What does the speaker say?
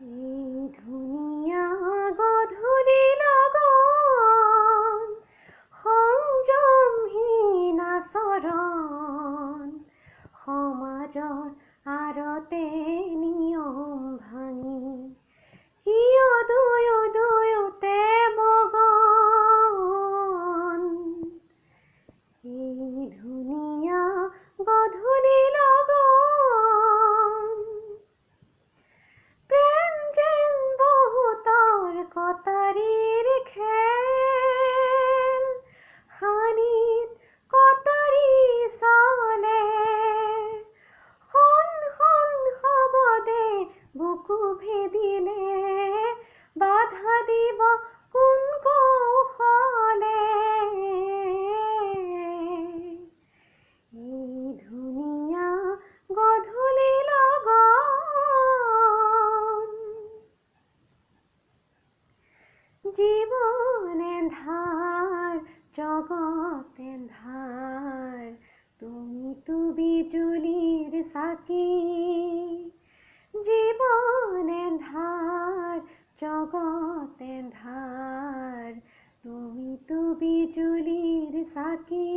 এই ধুনীয়া গধূলি লগন সংযমহীন আচৰণ সমাজৰ আৰতে নিয়ম ভাঙি কিয় দুয়োতে মগন এই ধুনীয়া গধূলি লগন প্ৰেম যেন বহুতৰ কটাৰীৰ খেল হানিত কটাৰী চলে খন শবদে বুকু ভেদিলে বাধা দিব কোন কৌশলে এই ধুনীয়া গধূলি লগন জীবন এন্ধাৰ জগত এন্ধাৰ তুমিতো বিজুলীৰ চাকি জীবন এন্ধাৰ জগত এন্ধাৰ তুমিতো বিজুলীৰ চাকি